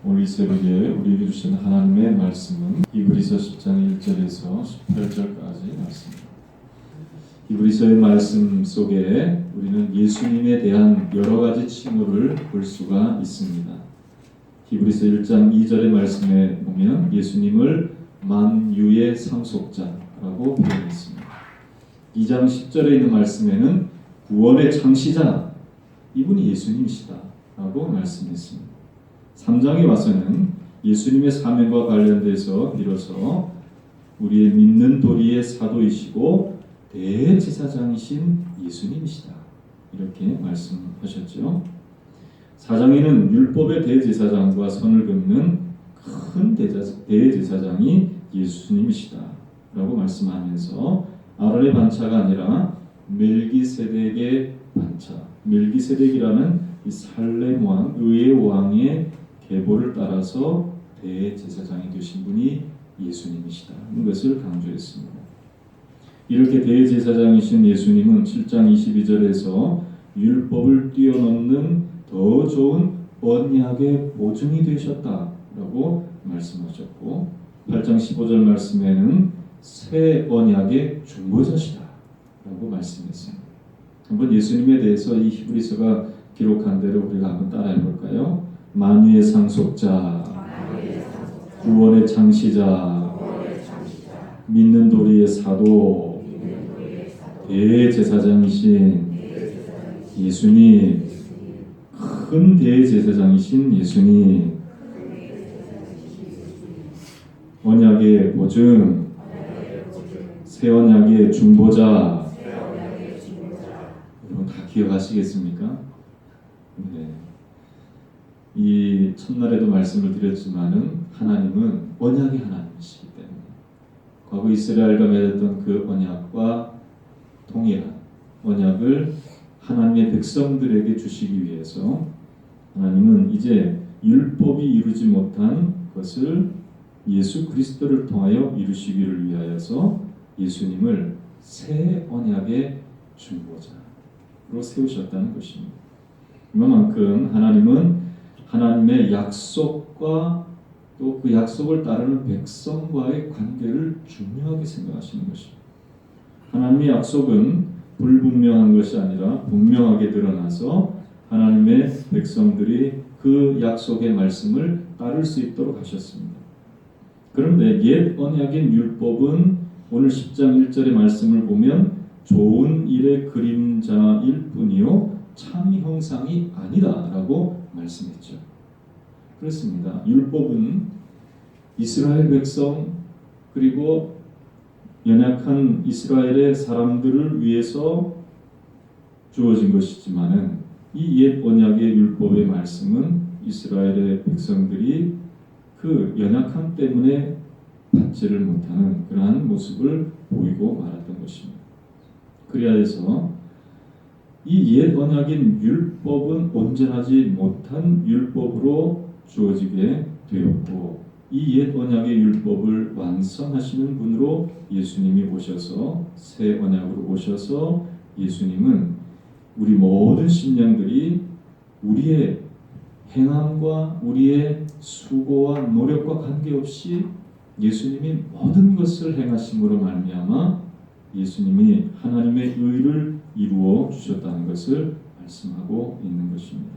오늘 이 새벽에 우리에게 주신 하나님의 말씀은 히브리서 10장 1절에서 18절까지 말씀입니다. 히브리서의 말씀 속에 우리는 예수님에 대한 여러 가지 칭호를 볼 수가 있습니다. 히브리서 1장 2절의 말씀에 보면 예수님을 만유의 상속자라고 표현했습니다. 2장 10절에 있는 말씀에는 구원의 창시자, 이분이 예수님이시다 라고 말씀했습니다. 3장에 와서는 예수님의 사명과 관련돼서 비로소 우리의 믿는 도리의 사도이시고 대제사장이신 예수님이시다 이렇게 말씀하셨죠. 4장에는 율법의 대제사장과 선을 긋는 큰 대제사장이 예수님이시다 라고 말씀하면서 아론의 반차가 아니라 멜기세덱의 반차, 멜기세덱이라는 이 살렘 왕, 의의 왕의 계보를 따라서 대제사장이 되신 분이 예수님이시다 하는 것을 강조했습니다. 이렇게 대제사장이신 예수님은 7장 22절에서 율법을 뛰어넘는 더 좋은 언약의 보증이 되셨다라고 말씀하셨고 8장 15절 말씀에는 새 언약의 중보자시다라고 말씀했습니다. 한번 예수님에 대해서 이 히브리서가 기록한 대로 우리가 한번 따라해 볼까요? 만유의 상속자, 구원의 창시자, 믿는 도리의 사도, 대제사장이신 예수님, 큰 대제사장이신 예수님, 언약의 보증, 새 언약의 중보자. 여러분 다 기억하시겠습니까? 네. 이 첫날에도 말씀을 드렸지만은 하나님은 언약의 하나님이시기 때문에 과거 이스라엘과 맺었던 그 언약과 동일한 언약을 하나님의 백성들에게 주시기 위해서 하나님은 이제 율법이 이루지 못한 것을 예수 그리스도를 통하여 이루시기를 위하여서 예수님을 새 언약의 중보자로 세우셨다는 것입니다. 이만큼 하나님은 하나님의 약속과 또 그 약속을 따르는 백성과의 관계를 중요하게 생각하시는 것입니다. 하나님의 약속은 불분명한 것이 아니라 분명하게 드러나서 하나님의 백성들이 그 약속의 말씀을 따를 수 있도록 하셨습니다. 그런데 옛 언약인 율법은 오늘 10장 1절의 말씀을 보면 좋은 일의 그림자일 뿐이요 참 형상이 아니다라고 말씀했죠. 그렇습니다. 율법은 이스라엘 백성 그리고 연약한 이스라엘의 사람들을 위해서 주어진 것이지만은 이 옛 언약의 율법의 말씀은 이스라엘의 백성들이 그 연약함 때문에 받지를 못하는 그러한 모습을 보이고 말았던 것입니다. 그리하여서 이 옛 언약인 율법은 온전하지 못한 율법으로 주어지게 되었고 이 옛 언약의 율법을 완성하시는 분으로 예수님이 오셔서 새 언약으로 오셔서 예수님은 우리 모든 신령들이 우리의 행함과 우리의 수고와 노력과 관계없이 예수님이 모든 것을 행하심으로 말미암아 예수님이 하나님의 의를 이루어 주셨다는 것을 말씀하고 있는 것입니다.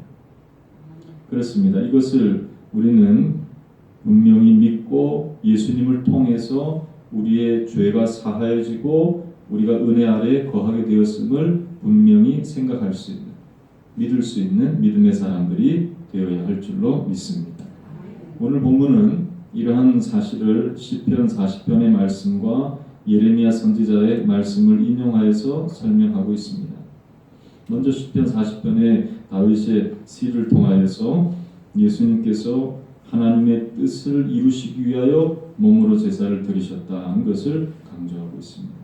그렇습니다. 이것을 우리는 분명히 믿고 예수님을 통해서 우리의 죄가 사하여지고 우리가 은혜 아래에 거하게 되었음을 분명히 생각할 수 있는, 믿을 수 있는 믿음의 사람들이 되어야 할 줄로 믿습니다. 오늘 본문은 이러한 사실을 시편 40편의 말씀과 예레미야 선지자의 말씀을 인용하여서 설명하고 있습니다. 먼저 시편 40편의 다윗의 시를 통하여서 예수님께서 하나님의 뜻을 이루시기 위하여 몸으로 제사를 드리셨다는 것을 강조하고 있습니다.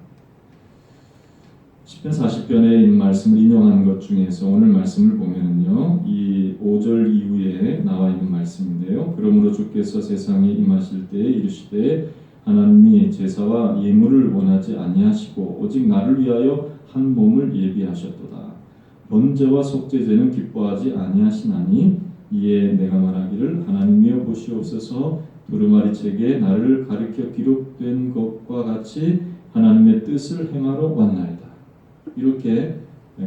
시편 40편의 말씀을 인용한 것 중에서 오늘 말씀을 보면요, 이 5절 이후에 나와 있는 말씀인데요. 그러므로 주께서 세상에 임하실 때에 이르시되 하나님이 제사와 예물을 원하지 아니하시고 오직 나를 위하여 한 몸을 예비하셨도다. 번제와 속죄제는 기뻐하지 아니하시나니 이에 내가 말하기를 하나님이여 보시옵소서. 두루마리 책에 나를 가리켜 기록된 것과 같이 하나님의 뜻을 행하러 왔나이다. 이렇게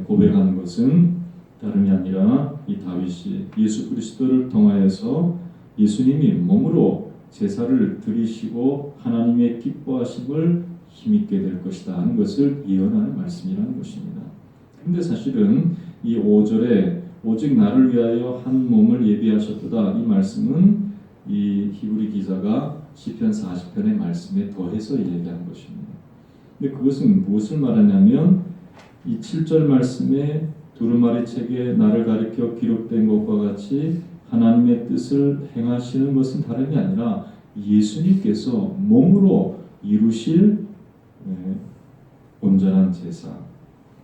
고백한 것은 다름이 아니라 이 다윗이 예수 그리스도를 통하여서 예수님이 몸으로 제사를 드리시고 하나님의 기뻐하심을 힘있게 될 것이다 하는 것을 예언하는 말씀이라는 것입니다. 그런데 사실은 이 5절에 오직 나를 위하여 한 몸을 예비하셨도다, 이 말씀은 이 히브리 기자가 시편 40편의 말씀에 더해서 얘기한 것입니다. 근데 그것은 무엇을 말하냐면 이 7절 말씀에 두루마리 책에 나를 가리켜 기록된 것과 같이 하나님의 뜻을 행하시는 것은 다름이 아니라 예수님께서 몸으로 이루실 온전한 제사,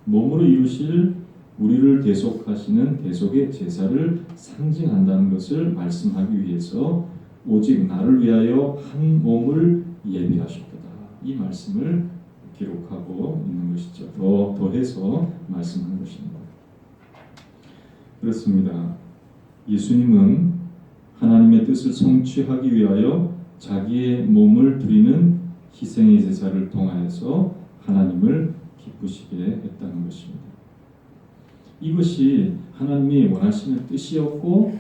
몸으로 이루실 우리를 대속하시는 대속의 제사를 상징한다는 것을 말씀하기 위해서 오직 나를 위하여 한 몸을 예비하셨도다, 이 말씀을 기록하고 있는 것이죠. 더해서 말씀한 것입니다. 그렇습니다. 예수님은 하나님의 뜻을 성취하기 위하여 자기의 몸을 드리는 희생의 제사를 통하여서 하나님을 기쁘시게 했다는 것입니다. 이것이 하나님이 원하시는 뜻이었고,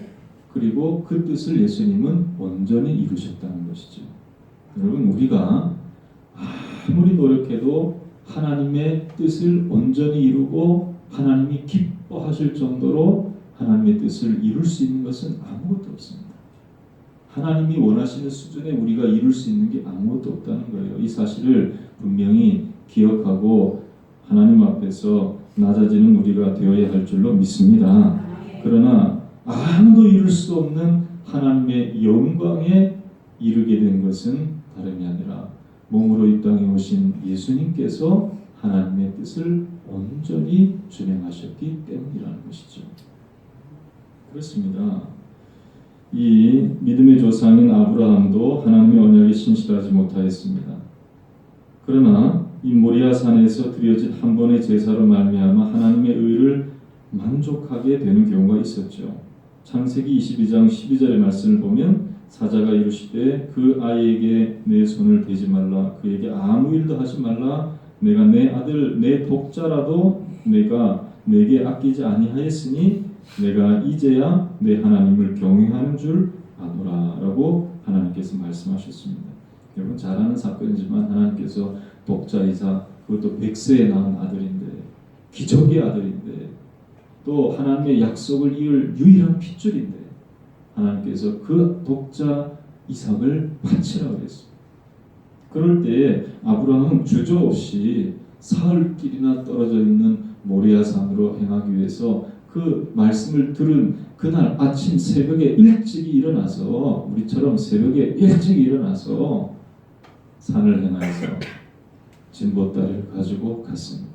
그리고 그 뜻을 예수님은 온전히 이루셨다는 것이죠. 여러분, 우리가 아무리 노력해도 하나님의 뜻을 온전히 이루고 하나님이 기뻐하실 정도로 하나님의 뜻을 이룰 수 있는 것은 아무것도 없습니다. 하나님이 원하시는 수준에 우리가 이룰 수 있는 게 아무것도 없다는 거예요. 이 사실을 분명히 기억하고 하나님 앞에서 낮아지는 우리가 되어야 할 줄로 믿습니다. 그러나 아무도 이룰 수 없는 하나님의 영광에 이르게 된 것은 다름이 아니라 몸으로 이 땅에 오신 예수님께서 하나님의 뜻을 온전히 준행하셨기 때문이라는 것이죠. 그렇습니다. 이 믿음의 조상인 아브라함도 하나님의 언약에 신실하지 못하였습니다. 그러나 이 모리아 산에서 드려진 한 번의 제사로 말미암아 하나님의 의를 만족하게 되는 경우가 있었죠. 창세기 22장 12절의 말씀을 보면 사자가 이르시되 그 아이에게 내 손을 대지 말라, 그에게 아무 일도 하지 말라, 내가 내 아들 내 독자라도 내가 내게 아끼지 아니하였으니 내가 이제야 내 하나님을 경외하는 줄 아노라라고 하나님께서 말씀하셨습니다. 여러분, 잘 아는 사건이지만 하나님께서 독자이사, 그것도 100세에 낳은 아들인데, 기적의 아들인데, 또 하나님의 약속을 이을 유일한 핏줄인데 하나님께서 그 독자 이삭을 바치라고 그랬어요. 그럴 때에 아브라함은 주저없이 사흘길이나 떨어져 있는 모리아 산으로 행하기 위해서 그 말씀을 들은 그날 아침 새벽에 일찍이 일어나서, 우리처럼 새벽에 일찍 일어나서 산을 향해서 진보다리를 가지고 갔습니다.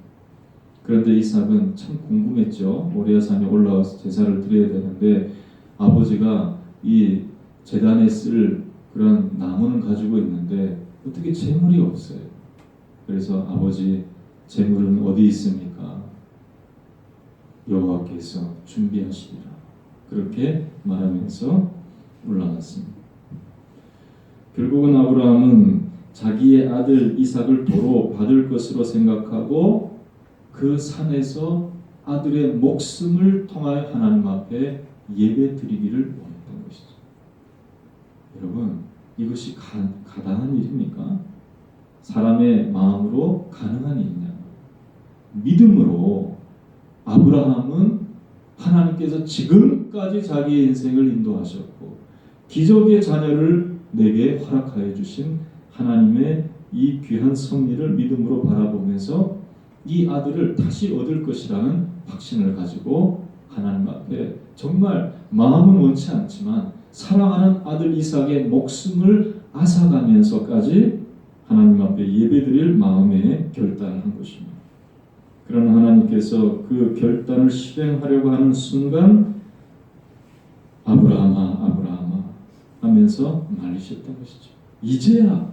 그런데 이삭은 참 궁금했죠. 모리아 산에 올라와서 제사를 드려야 되는데 아버지가 이 제단에 쓸 그런 나무는 가지고 있는데 어떻게 재물이 없어요. 그래서 아버지, 재물은 어디 있습니까? 여호와께서 준비하시리라, 그렇게 말하면서 올라갔습니다. 결국은 아브라함은 자기의 아들 이삭을 도로 받을 것으로 생각하고 그 산에서 아들의 목숨을 통하여 하나님 앞에 예배 드리기를 원했던 것이죠. 여러분, 이것이 가당한 일입니까? 사람의 마음으로 가능한 일이냐? 믿음으로 아브라함은 하나님께서 지금까지 자기의 인생을 인도하셨고 기적의 자녀를 내게 허락하여 주신 하나님의 이 귀한 섭리를 믿음으로 바라보면서 이 아들을 다시 얻을 것이라는 확신을 가지고 하나님 앞에 정말 마음은 원치 않지만 사랑하는 아들 이삭의 목숨을 앗아가면서까지 하나님 앞에 예배드릴 마음의 결단을 한 것입니다. 그러나 하나님께서 그 결단을 실행하려고 하는 순간 아브라함아 아브라함아 하면서 말리셨던 것이죠. 이제야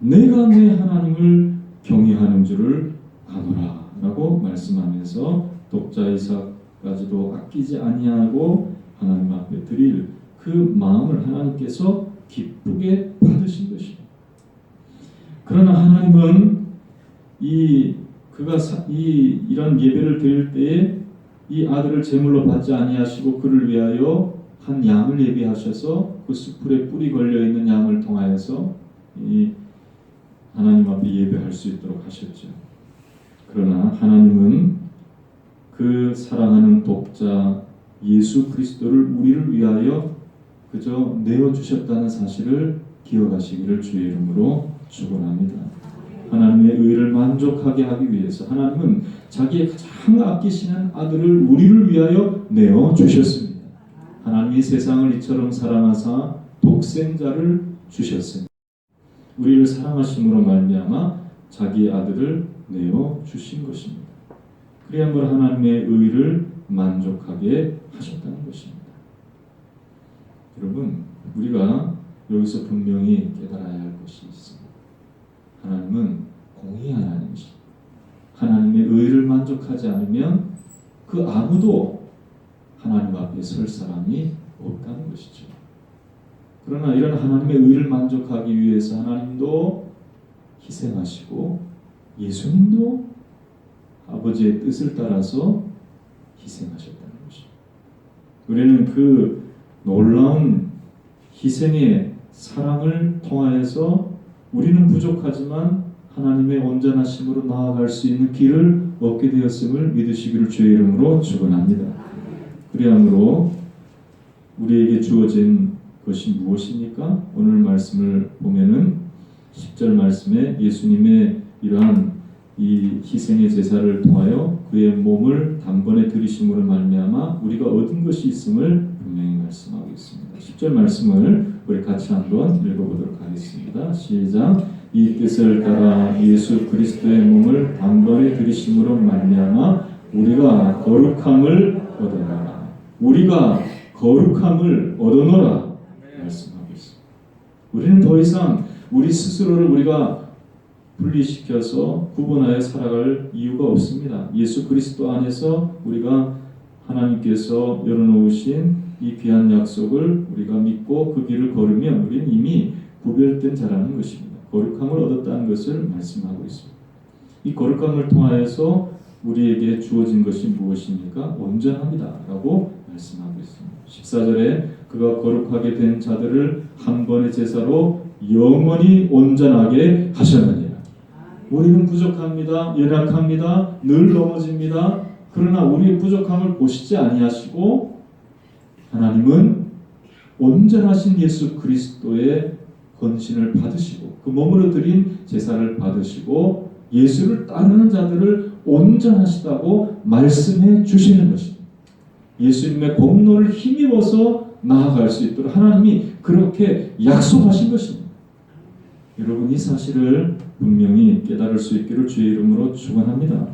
내가 내 하나님을 경외하는 줄을 아노라 라고 말씀하면서 독자 이삭까지도 아끼지 아니하고 하나님 앞에 드릴 그 마음을 하나님께서 기쁘게 받으신 것입니다. 그러나 하나님은 이런 예배를 드릴 때에 이 아들을 제물로 받지 아니하시고 그를 위하여 한 양을 예비하셔서 그 수풀에 뿔이 걸려 있는 양을 통하여서 이 하나님 앞에 예배할 수 있도록 하셨죠. 그러나 하나님은 그 사랑하는 독자 예수 그리스도를 우리를 위하여 그저 내어주셨다는 사실을 기억하시기를 주의 이름으로 축원합니다. 하나님의 의를 만족하게 하기 위해서 하나님은 자기의 가장 아끼시는 아들을 우리를 위하여 내어주셨습니다. 하나님이 세상을 이처럼 사랑하사 독생자를 주셨습니다. 우리를 사랑하심으로 말미암아 자기의 아들을 내어주신 것입니다. 그리함으로 하나님의 의를 만족하게 하셨다는 것입니다. 여러분, 우리가 여기서 분명히 깨달아야 할 것이 있습니다. 하나님은 공의 하나님이십니다. 하나님의 의를 만족하지 않으면 그 아무도 하나님 앞에 설 사람이 없다는 것이죠. 그러나 이런 하나님의 의를 만족하기 위해서 하나님도 희생하시고 예수님도 아버지의 뜻을 따라서 희생하셨다는 것입니다. 우리는 그 놀라운 희생의 사랑을 통하여서 우리는 부족하지만 하나님의 온전하심으로 나아갈 수 있는 길을 얻게 되었음을 믿으시기를 주의 이름으로 축원합니다. 그리함으로 우리에게 주어진 것이 무엇입니까? 오늘 말씀을 보면은 10절 말씀에 예수님의 이러한 이 희생의 제사를 통하여 그의 몸을 단번에 들이심으로 말미암아 우리가 얻은 것이 있음을 분명히 말씀하고 있습니다. 10절 말씀을 우리 같이 한번 읽어보도록 하겠습니다. 시작. 이 뜻을 따라 예수 그리스도의 몸을 단번에 들이심으로 말미암아 우리가 거룩함을 얻어노라. 우리가 거룩함을 얻어노라 말씀하고 있습니다. 우리는 더 이상 우리 스스로를 우리가 분리시켜서 구분하여 살아갈 이유가 없습니다. 예수 그리스도 안에서 우리가 하나님께서 열어놓으신 이 귀한 약속을 우리가 믿고 그 길을 걸으면 우리는 이미 구별된 자라는 것입니다. 거룩함을 얻었다는 것을 말씀하고 있습니다. 이 거룩함을 통하여서 우리에게 주어진 것이 무엇입니까? 온전합니다 라고 말씀하고 있습니다. 14절에 그가 거룩하게 된 자들을 한 번의 제사로 영원히 온전하게 하셨느니라. 우리는 부족합니다. 연약합니다. 늘 넘어집니다. 그러나 우리의 부족함을 보시지 아니하시고 하나님은 온전하신 예수 그리스도의 헌신을 받으시고 그 몸으로 드린 제사를 받으시고 예수를 따르는 자들을 온전하시다고 말씀해 주시는 것입니다. 예수님의 공로를 힘입어서 나아갈 수 있도록 하나님이 그렇게 약속하신 것입니다. 여러분 이 사실을 분명히 깨달을 수 있기를 주의 이름으로 축원합니다.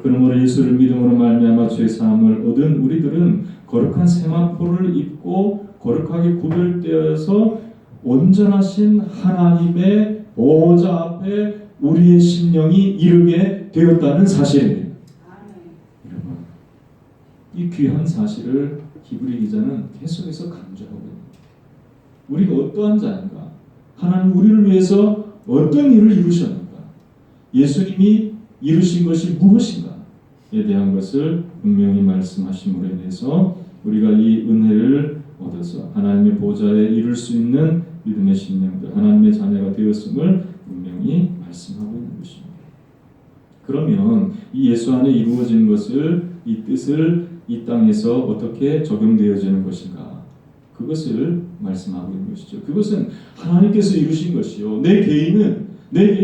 그러므로 예수를 믿음으로 말미암아 죄 사함을 얻은 우리들은 거룩한 세마포를 입고 거룩하게 구별되어서 온전하신 하나님의 보호자 앞에 우리의 심령이 이르게 되었다는 사실입니다. 여러분, 이 귀한 사실을 히브리 기자는 계속해서 강조하고 있습니다. 우리가 어떠한 자인가? 하나님 우리를 위해서 어떤 일을 이루셨는가? 예수님이 이루신 것이 무엇인가에 대한 것을 분명히 말씀하심으로 인해서 우리가 이 은혜를 얻어서 하나님의 보좌에 이룰 수 있는 믿음의 심령들, 하나님의 자녀가 되었음을 분명히 말씀하고 있는 것입니다. 그러면 이 예수 안에 이루어진 것을, 이 뜻을 이 땅에서 어떻게 적용되어지는 것인가? 그것을 말씀하고 있는 것이죠. 그것은 하나님께서 이루신 것이요. 내 개인은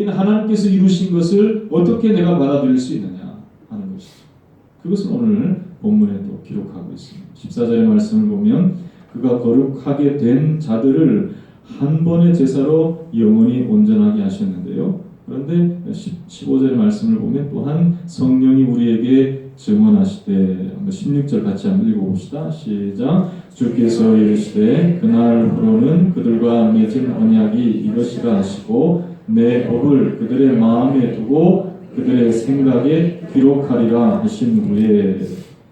하나님께서 이루신 것을 어떻게 내가 받아들일 수 있느냐 하는 것이죠. 그것은 오늘 본문에도 기록하고 있습니다. 14절의 말씀을 보면 그가 거룩하게 된 자들을 한 번의 제사로 영원히 온전하게 하셨는데요. 그런데 15절의 말씀을 보면 또한 성령이 우리에게 증언하시되 16절 같이 한번 읽어봅시다. 시작. 주께서 이르시되 그날부로는 그들과 맺은 언약이 이것이라 하시고 내 법을 그들의 마음에 두고 그들의 생각에 기록하리라 하신 후에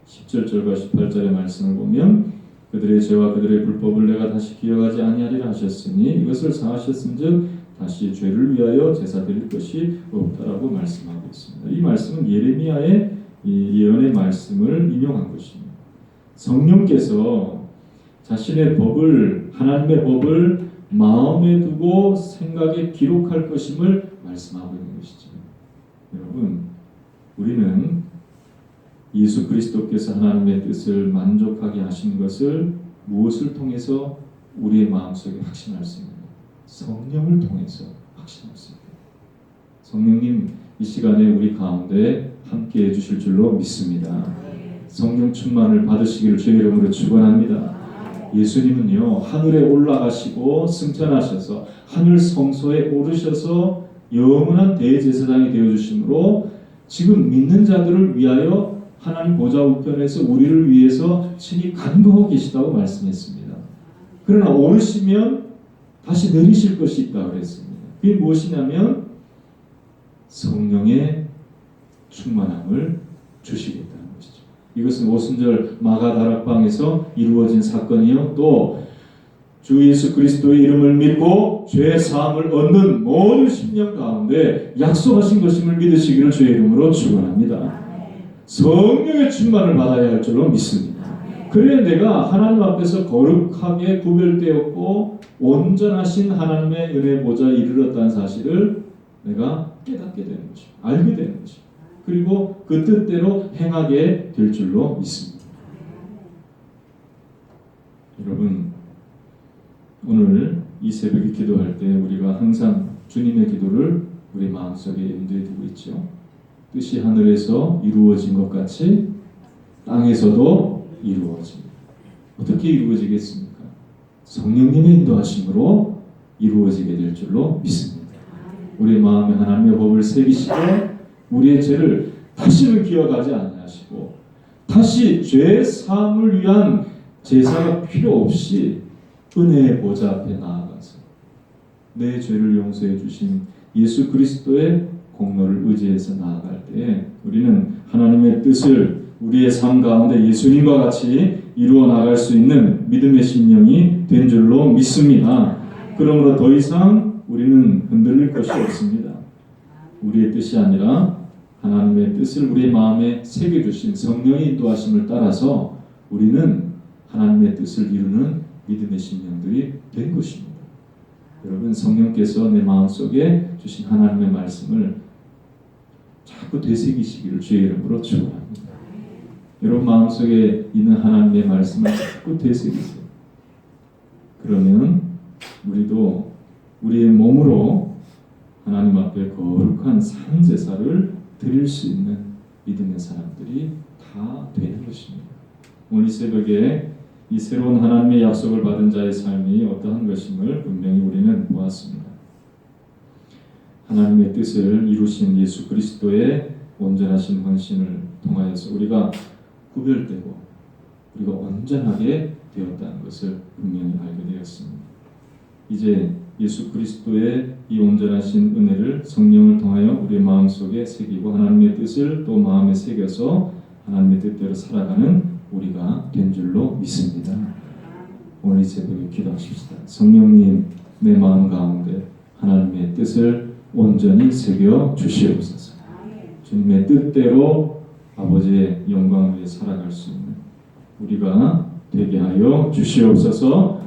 17절과 18절의 말씀을 보면 그들의 죄와 그들의 불법을 내가 다시 기억하지 아니하리라 하셨으니 이것을 사하셨은즉 다시 죄를 위하여 제사 드릴 것이 없다라고 말씀하고 있습니다. 이 말씀은 예레미야의 이 예언의 말씀을 인용한 것입니다. 성령께서 자신의 법을, 하나님의 법을 마음에 두고 생각에 기록할 것임을 말씀하고 있는 것이죠. 여러분, 우리는 예수 그리스도께서 하나님의 뜻을 만족하게 하신 것을 무엇을 통해서 우리의 마음속에 확신할 수 있는가? 성령을 통해서 확신할 수 있다. 성령님 이 시간에 우리 가운데 함께 해주실 줄로 믿습니다. 성령 충만을 받으시기를 주의 이름으로 축원합니다. 예수님은요, 하늘에 올라가시고 승천하셔서 하늘 성소에 오르셔서 영원한 대제사장이 되어주심으로 지금 믿는 자들을 위하여 하나님 보좌 우편에서 우리를 위해서 친히 간구하고 계시다고 말씀했습니다. 그러나 오르시면 다시 내리실 것이 있다고 그랬습니다. 그게 무엇이냐면 성령의 충만함을 주시겠다는 것이죠. 이것은 오순절 마가다락방에서 이루어진 사건이요, 또 주 예수 그리스도의 이름을 믿고 죄 사함을 얻는 모든 심령 가운데 약속하신 것임을 믿으시기를 주의 이름으로 축원합니다. 성령의 충만을 받아야 할 줄로 믿습니다. 그래야 내가 하나님 앞에서 거룩하게 구별되었고 온전하신 하나님의 은혜 보좌에 이르렀다는 사실을 내가 깨닫게 되는 것이고 알게 되는 것이고 그리고 그 뜻대로 행하게 될 줄로 믿습니다. 여러분, 오늘 이 새벽에 기도할 때 우리가 항상 주님의 기도를 우리 마음속에 염두에 두고 있죠. 뜻이 하늘에서 이루어진 것 같이 땅에서도 이루어집니다. 어떻게 이루어지겠습니까? 성령님의 인도하심으로 이루어지게 될 줄로 믿습니다. 우리 마음에 하나님의 법을 새기시고 우리의 죄를 다시는 기억하지 아니하시고 다시 죄 사함을 위한 제사가 필요 없이 은혜의 보좌 앞에 나아가서 내 죄를 용서해 주신 예수 그리스도의 공로를 의지해서 나아갈 때 우리는 하나님의 뜻을 우리의 삶 가운데 예수님과 같이 이루어 나갈 수 있는 믿음의 심령이 된 줄로 믿습니다. 그러므로 더 이상 우리는 흔들릴 것이 없습니다. 우리의 뜻이 아니라 하나님의 뜻을 우리의 마음에 새겨주신 성령의 인도하심을 따라서 우리는 하나님의 뜻을 이루는 믿음의 심령들이 된 것입니다. 여러분, 성령께서 내 마음속에 주신 하나님의 말씀을 자꾸 되새기시기를 주의 이름으로 축원합니다. 여러분 마음속에 있는 하나님의 말씀을 자꾸 되새기세요. 그러면 우리도 우리의 몸으로 하나님 앞에 거룩한 산제사를 드릴 수 있는 믿음의 사람들이 다 되는 것입니다. 오늘 이 새벽에 이 새로운 하나님의 약속을 받은 자의 삶이 어떠한 것임을 분명히 우리는 보았습니다. 하나님의 뜻을 이루신 예수 그리스도의 온전하신 헌신을 통하여서 우리가 구별되고 우리가 온전하게 되었다는 것을 분명히 알게 되었습니다. 이제 예수 그리스도의 이 온전하신 은혜를 성령을 통하여 우리의 마음속에 새기고 하나님의 뜻을 또 마음에 새겨서 하나님의 뜻대로 살아가는 우리가 된 줄로 믿습니다. 오늘 이 새벽에 기도하십시다. 성령님, 내 마음 가운데 하나님의 뜻을 온전히 새겨 주시옵소서. 주님의 뜻대로 아버지의 영광을 위해 살아갈 수 있는 우리가 되게 하여 주시옵소서.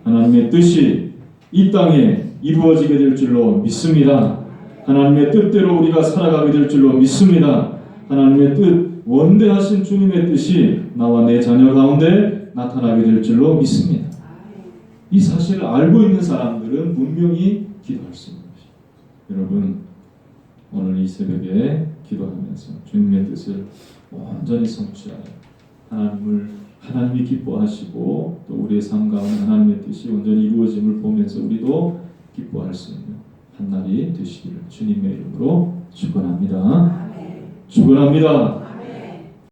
하나님의 뜻이 이 땅에 이루어지게 될 줄로 믿습니다. 하나님의 뜻대로 우리가 살아가게 될 줄로 믿습니다. 하나님의 뜻, 원대하신 주님의 뜻이 나와 내 자녀 가운데 나타나게 될 줄로 믿습니다. 이 사실을 알고 있는 사람들은 분명히 기도할 수 있는 것입니다. 여러분, 오늘 이 새벽에 기도하면서 주님의 뜻을 온전히 성취하여 하나님이 기뻐하시고 또 우리의 삶 가운데 하나님의 뜻이 온전히 이루어짐을 보면서 우리도 기뻐할 수 있는 한 날이 되시기를 주님의 이름으로 축원합니다. 축원합니다.